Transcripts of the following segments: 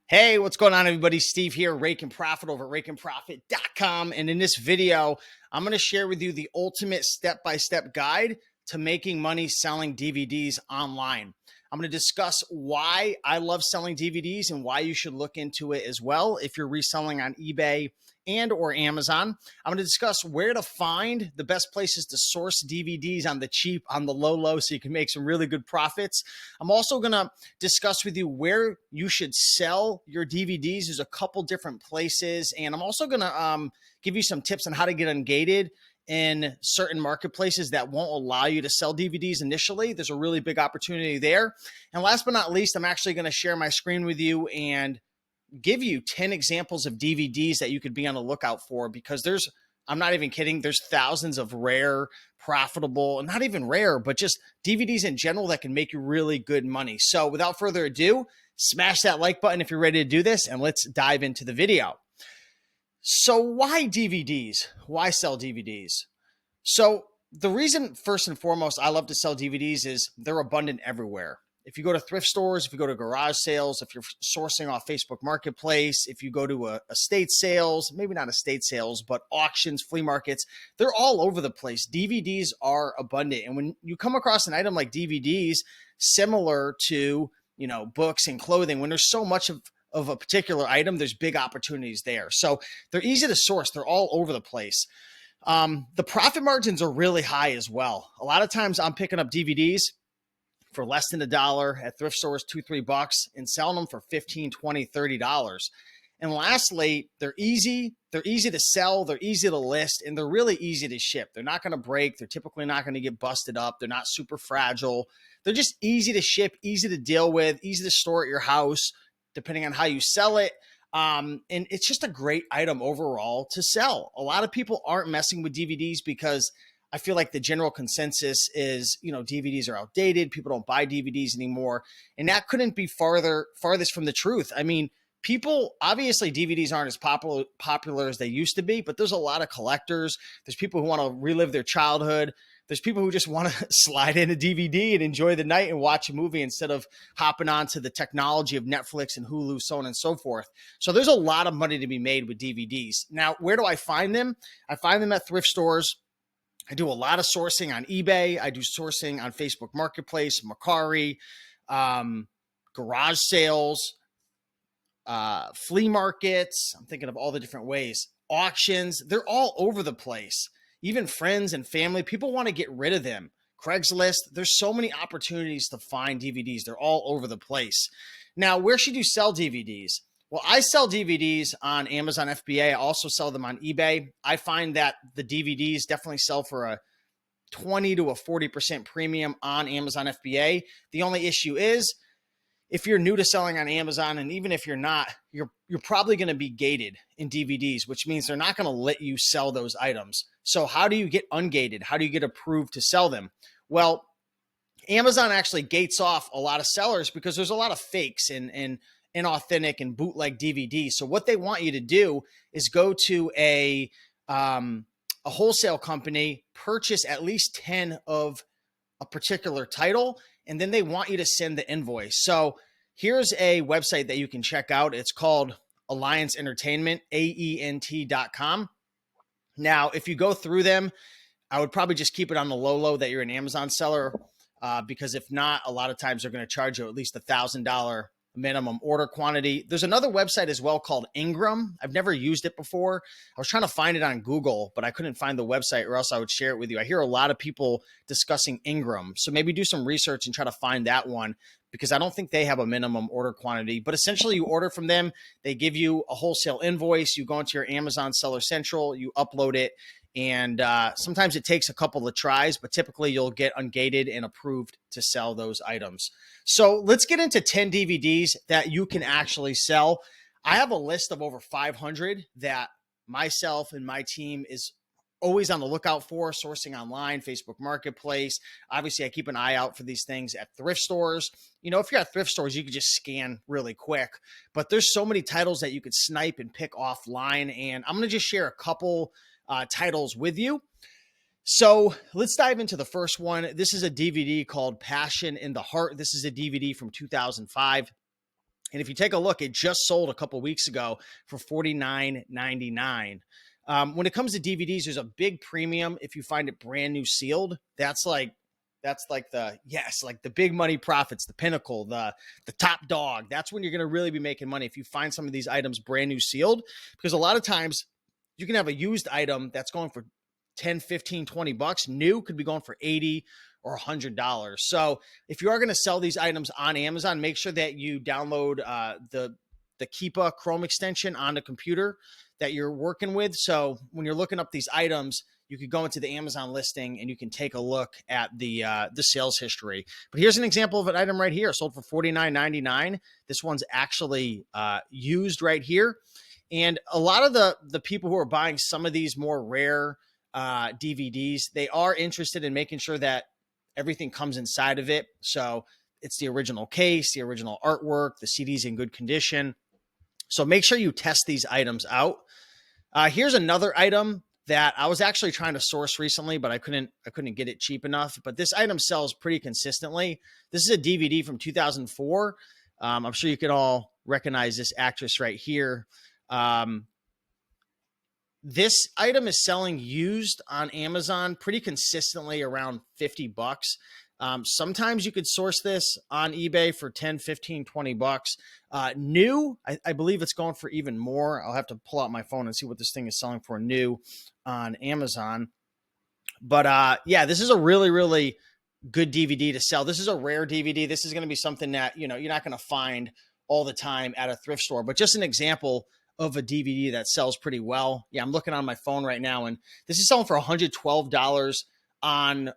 Hey, what's going on, everybody? Steve here, Rake and Profit over at rakeandprofit.com. And in this video, I'm going to share with you the ultimate step-by-step guide to making money selling DVDs online. I'm going to discuss why I love selling DVDs and why you should look into it as well if you're reselling on eBay and or Amazon. I'm going to discuss where to find the best places to source DVDs on the cheap, on the low, so you can make some really good profits. I'm also going to discuss with you where you should sell your DVDs. There's a couple different places, and I'm also going to give you some tips on how to get ungated in certain marketplaces that won't allow you to sell DVDs initially. There's a really big opportunity there. And last but not least, I'm actually going to share my screen with you and give you 10 examples of DVDs that you could be on the lookout for, because I'm not even kidding, there's thousands of rare, profitable, and not even rare, but just DVDs in general that can make you really good money. So without further ado, smash that like button if you're ready to do this, and let's dive into the video. So why DVDs? Why sell DVDs? So the reason, first and foremost, I love to sell DVDs is they're abundant everywhere. If you go to thrift stores, if you go to garage sales, if you're sourcing off Facebook Marketplace, if you go to estate sales, maybe not estate sales, but auctions, flea markets, they're all over the place. DVDs are abundant. And when you come across an item like DVDs, similar to, books and clothing, when there's so much of a particular item, there's big opportunities there. So they're easy to source. They're all over the place. The profit margins are really high as well. A lot of times I'm picking up DVDs for less than $1 at thrift stores, $2-3, and selling them for $15, $20, $30. And lastly, they're easy to sell, they're easy to list, and they're really easy to ship. They're not going to break. They're typically not going to get busted up. They're not super fragile. They're just easy to ship, easy to deal with, easy to store at your house, depending on how you sell it. And it's just a great item overall to sell. A lot of people aren't messing with DVDs because I feel like the general consensus is, DVDs are outdated. People don't buy DVDs anymore. And that couldn't be farthest from the truth. I mean, obviously DVDs aren't as popular as they used to be, but there's a lot of collectors. There's people who want to relive their childhood. There's people who just want to slide in a DVD and enjoy the night and watch a movie instead of hopping onto the technology of Netflix and Hulu, so on and so forth. So there's a lot of money to be made with DVDs. Now, where do I find them? I find them at thrift stores. I do a lot of sourcing on eBay. I do sourcing on Facebook Marketplace, Mercari, garage sales, flea markets. I'm thinking of all the different ways. Auctions. They're all over the place. Even friends and family, people want to get rid of them. Craigslist. There's so many opportunities to find DVDs. They're all over the place. Now, where should you sell DVDs? Well, I sell DVDs on Amazon FBA. I also sell them on eBay. I find that the DVDs definitely sell for a 20 to a 40% premium on Amazon FBA. The only issue is if you're new to selling on Amazon, and even if you're not, you're probably going to be gated in DVDs, which means they're not going to let you sell those items. So how do you get ungated? How do you get approved to sell them? Well, Amazon actually gates off a lot of sellers because there's a lot of fakes and inauthentic and bootleg DVDs. So what they want you to do is go to a wholesale company, purchase at least 10 of a particular title, and then they want you to send the invoice. So here's a website that you can check out. It's called Alliance Entertainment, AENT.com. Now, if you go through them, I would probably just keep it on the low that you're an Amazon seller, because if not, a lot of times they're going to charge you at least $1,000 minimum order quantity. There's another website as well called Ingram. I've never used it before. I was trying to find it on Google, but I couldn't find the website, or else I would share it with you. I hear a lot of people discussing Ingram. So maybe do some research and try to find that one, because I don't think they have a minimum order quantity. But essentially you order from them, they give you a wholesale invoice, you go into your Amazon Seller Central, you upload it, and sometimes it takes a couple of tries, but typically you'll get ungated and approved to sell those items. So let's get into 10 DVDs that you can actually sell. I have a list of over 500 that myself and my team is always on the lookout for, sourcing online, Facebook Marketplace. Obviously, I keep an eye out for these things at thrift stores. If you're at thrift stores, you can just scan really quick, but there's so many titles that you could snipe and pick offline. And I'm going to just share a couple titles with you. So let's dive into the first one. This is a DVD called Passion in the Heart. This is a DVD from 2005. And if you take a look, it just sold a couple weeks ago for $49.99. When it comes to DVDs, there's a big premium if you find it brand new sealed. That's like the big money profits, the pinnacle, the top dog. That's when you're going to really be making money if you find some of these items brand new sealed, because a lot of times you can have a used item that's going for 10, 15, 20 bucks. New could be going for 80 or $100. So if you are going to sell these items on Amazon, make sure that you download the Keepa Chrome extension on the computer that you're working with. So when you're looking up these items, you could go into the Amazon listing and you can take a look at the sales history. But here's an example of an item right here, sold for $49.99. This one's actually used right here. And a lot of the people who are buying some of these more rare DVDs, they are interested in making sure that everything comes inside of it. So it's the original case, the original artwork, the CD's in good condition. So make sure you test these items out. Here's another item that I was actually trying to source recently, but I couldn't get it cheap enough. But this item sells pretty consistently. This is a DVD from 2004. I'm sure you can all recognize this actress right here. This item is selling used on Amazon pretty consistently around 50 bucks. Sometimes you could source this on eBay for 10, 15, 20 bucks. New, I believe it's going for even more. I'll have to pull out my phone and see what this thing is selling for new on Amazon. But yeah, this is a really, really good DVD to sell. This is a rare DVD. This is going to be something that, you're not going to find all the time at a thrift store, but just an example of a DVD that sells pretty well. Yeah, I'm looking on my phone right now, and this is selling for $112 on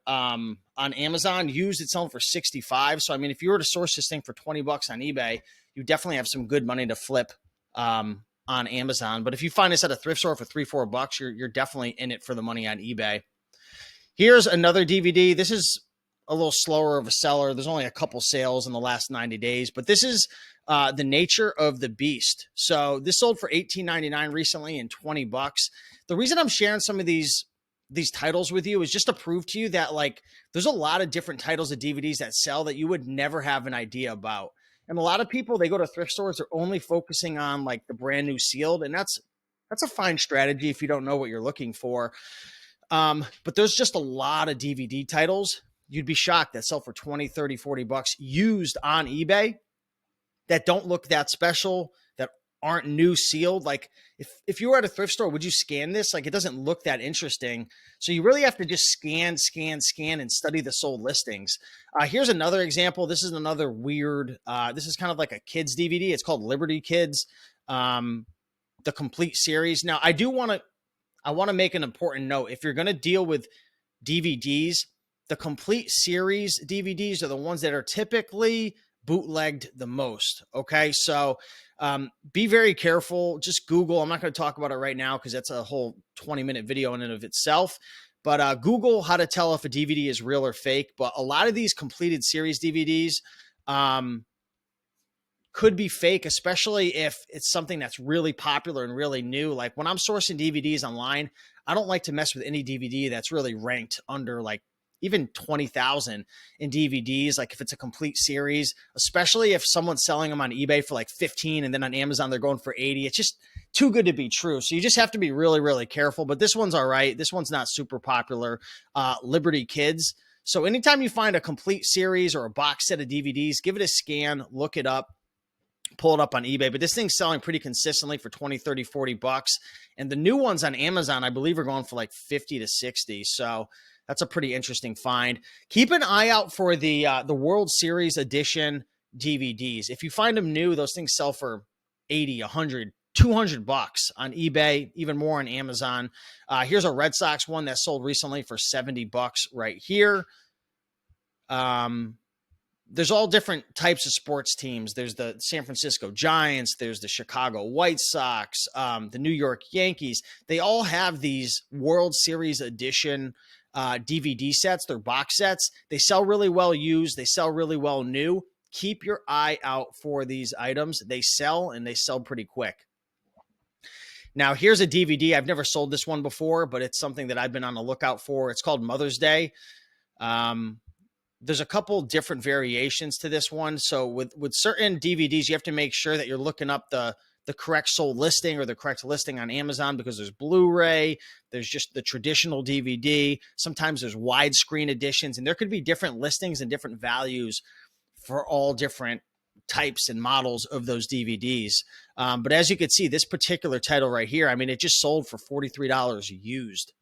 Amazon. Used, it's selling for $65. So I mean, if you were to source this thing for 20 bucks on eBay, you definitely have some good money to flip on Amazon. But if you find this at a thrift store for $3-4 bucks, you're definitely in it for the money on eBay. Here's another DVD. This is a little slower of a seller. There's only a couple sales in the last 90 days, but this is The Nature of the Beast. So this sold for $18.99 recently and 20 bucks. The reason I'm sharing some of these titles with you is just to prove to you that there's a lot of different titles of DVDs that sell that you would never have an idea about. And a lot of people, they go to thrift stores, they're only focusing on the brand new sealed. And that's a fine strategy if you don't know what you're looking for. But there's just a lot of DVD titles you'd be shocked that sell for 20, 30, 40 bucks used on eBay that don't look that special, that aren't new sealed. If you were at a thrift store, would you scan this? It doesn't look that interesting. So you really have to just scan and study the sold listings. Here's another example. This is another weird, this is kind of like a kids DVD. It's called Liberty Kids, the complete series. Now I want to make an important note. If you're going to deal with DVDs, the complete series DVDs are the ones that are typically bootlegged the most. Okay. So be very careful. Just Google. I'm not going to talk about it right now because that's a whole 20-minute video in and of itself. But Google how to tell if a DVD is real or fake. But a lot of these completed series DVDs could be fake, especially if it's something that's really popular and really new. Like when I'm sourcing DVDs online, I don't like to mess with any DVD that's really ranked under even 20,000 in DVDs. If it's a complete series, especially if someone's selling them on eBay for 15 and then on Amazon they're going for 80, it's just too good to be true. So you just have to be really, really careful. But this one's all right. This one's not super popular. Liberty Kids. So anytime you find a complete series or a box set of DVDs, give it a scan, look it up, pull it up on eBay. But this thing's selling pretty consistently for 20, 30, 40 bucks. And the new ones on Amazon, I believe, are going for 50 to 60. So that's a pretty interesting find. Keep an eye out for the World Series edition DVDs. If you find them new, those things sell for 80, 100, 200 bucks on eBay, even more on Amazon. Here's a Red Sox one that sold recently for 70 bucks right here. There's all different types of sports teams. There's the San Francisco Giants. There's the Chicago White Sox, the New York Yankees. They all have these World Series edition DVD sets. They're box sets. They sell really well used. They sell really well new. Keep your eye out for these items. They sell, and they sell pretty quick. Now, here's a DVD. I've never sold this one before, but it's something that I've been on the lookout for. It's called Mother's Day. there's a couple different variations to this one. So with certain DVDs, you have to make sure that you're looking up the correct sold listing or the correct listing on Amazon, because there's Blu-ray, there's just the traditional DVD. Sometimes there's widescreen editions, and there could be different listings and different values for all different types and models of those DVDs. But as you can see, this particular title right here, I mean, it just sold for $43 used.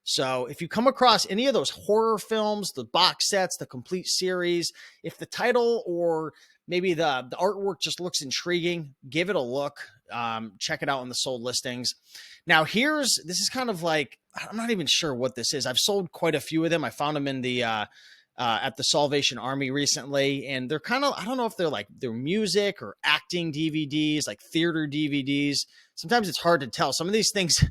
So if you come across any of those horror films, the box sets, the complete series, if the title or maybe the artwork just looks intriguing, give it a look. Check it out on the sold listings. Now this is kind of like, I'm not even sure what this is. I've sold quite a few of them. I found them in the, at the Salvation Army recently, and they're kind of, I don't know if they're music or acting DVDs, like theater DVDs. Sometimes it's hard to tell. Some of these things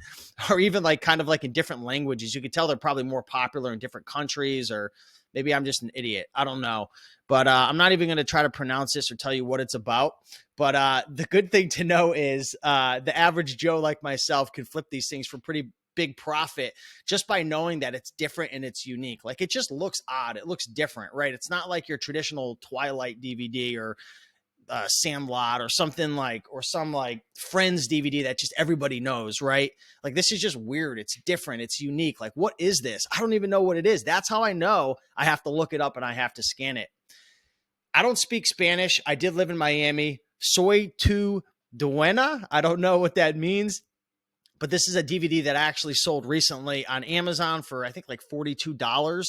are even like kind of like in different languages. You could tell they're probably more popular in different countries, or maybe I'm just an idiot. I don't know. But I'm not even going to try to pronounce this or tell you what it's about. But the good thing to know is the average Joe like myself can flip these things for pretty big profit just by knowing that it's different and it's unique. Like, it just looks odd. It looks different, right? It's not like your traditional Twilight DVD or Sandlot or something like, or some like Friends DVD that just everybody knows, right? Like, this is just weird. It's different. It's unique. Like, what is this? I don't even know what it is. That's how I know I have to look it up and I have to scan it. I don't speak Spanish. I did live in Miami. Soy tu duena. I don't know what that means, but this is a DVD that I actually sold recently on Amazon for, I think, like $42.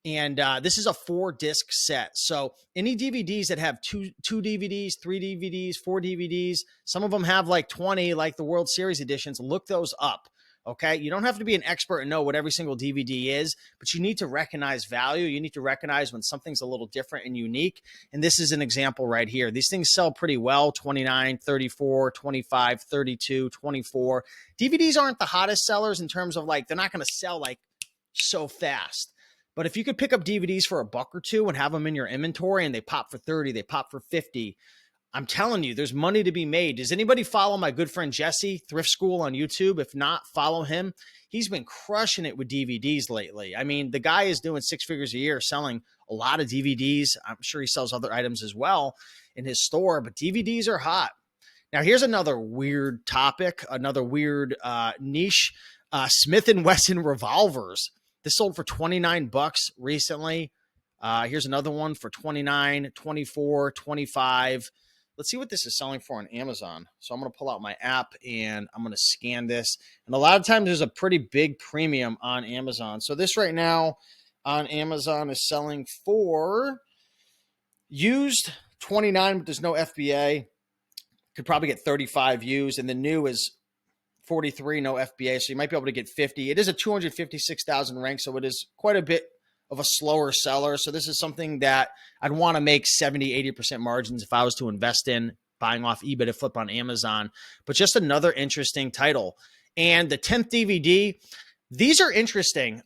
And this is a 4-disc set. So any DVDs that have two DVDs, 3 DVDs, 4 DVDs, some of them have like 20, like the World Series editions, look those up. Okay. You don't have to be an expert and know what every single DVD is, but you need to recognize value. You need to recognize when something's a little different and unique. And this is an example right here. These things sell pretty well: 29, 34, 25, 32, 24. DVDs aren't the hottest sellers in terms of like, they're not going to sell like so fast. But if you could pick up DVDs for $1 or $2 and have them in your inventory and they pop for 30, they pop for 50, I'm telling you, there's money to be made. Does anybody follow my good friend Jesse, Thrift School, on YouTube? If not, follow him. He's been crushing it with DVDs lately. I mean, the guy is doing 6 figures a year, selling a lot of DVDs. I'm sure he sells other items as well in his store, but DVDs are hot. Now, here's another weird topic, another weird niche, Smith & Wesson revolvers. This sold for $29 recently. Here's another one for $29, $24, $25. Let's see what this is selling for on Amazon. So I'm going to pull out my app and I'm going to scan this. And a lot of times there's a pretty big premium on Amazon. So this right now on Amazon is selling for used $29, but there's no FBA. Could probably get 35 used. And the new is 43, no FBA. So you might be able to get 50. It is a 256,000 rank, so it is quite a bit of a slower seller. So this is something that I'd want to make 70, 80% margins if I was to invest in, buying off eBay to flip on Amazon. But just another interesting title. And the 10th DVD, these are interesting.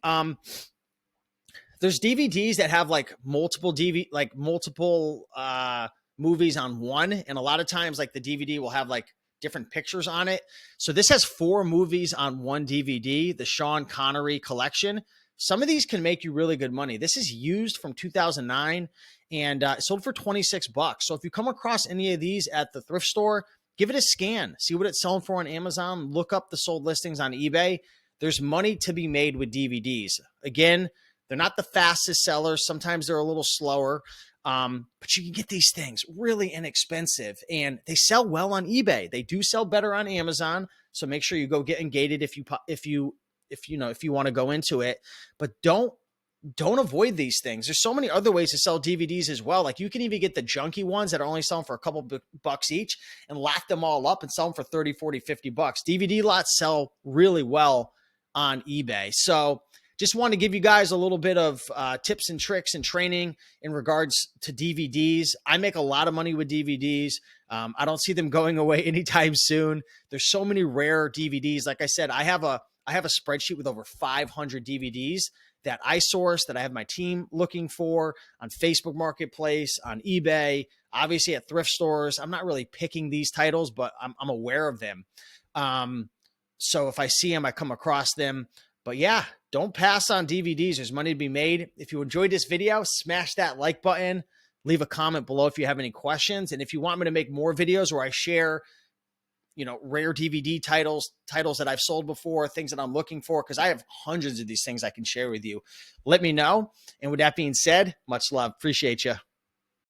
There's DVDs that have like multiple movies on one. And a lot of times like the DVD will have like different pictures on it. So this has 4 movies on one DVD, the Sean Connery collection. Some of these can make you really good money. This is used from 2009 and sold for $26. So if you come across any of these at the thrift store, give it a scan. See what it's selling for on Amazon. Look up the sold listings on eBay. There's money to be made with DVDs. Again, they're not the fastest sellers. Sometimes they're a little slower, but you can get these things really inexpensive, and they sell well on eBay. They do sell better on Amazon. So make sure you go get engaged if you want to go into it, but don't avoid these things. There's so many other ways to sell DVDs as well. Like, you can even get the junky ones that are only selling for a couple bucks each and lock them all up and sell them for 30, 40, 50 bucks. DVD lots sell really well on eBay. So just want to give you guys a little bit of tips and tricks and training in regards to DVDs. I make a lot of money with DVDs. I don't see them going away anytime soon. There's so many rare DVDs. Like I said, I have a spreadsheet with over 500 DVDs that I source, that I have my team looking for on Facebook Marketplace, on eBay, obviously at thrift stores. I'm not really picking these titles, but I'm aware of them. So if I see them, I come across them. But yeah, don't pass on DVDs. There's money to be made. If you enjoyed this video, smash that like button. Leave a comment below if you have any questions. And if you want me to make more videos where I share, rare DVD titles that I've sold before, things that I'm looking for, because I have hundreds of these things I can share with you, let me know. And with that being said, much love. Appreciate you.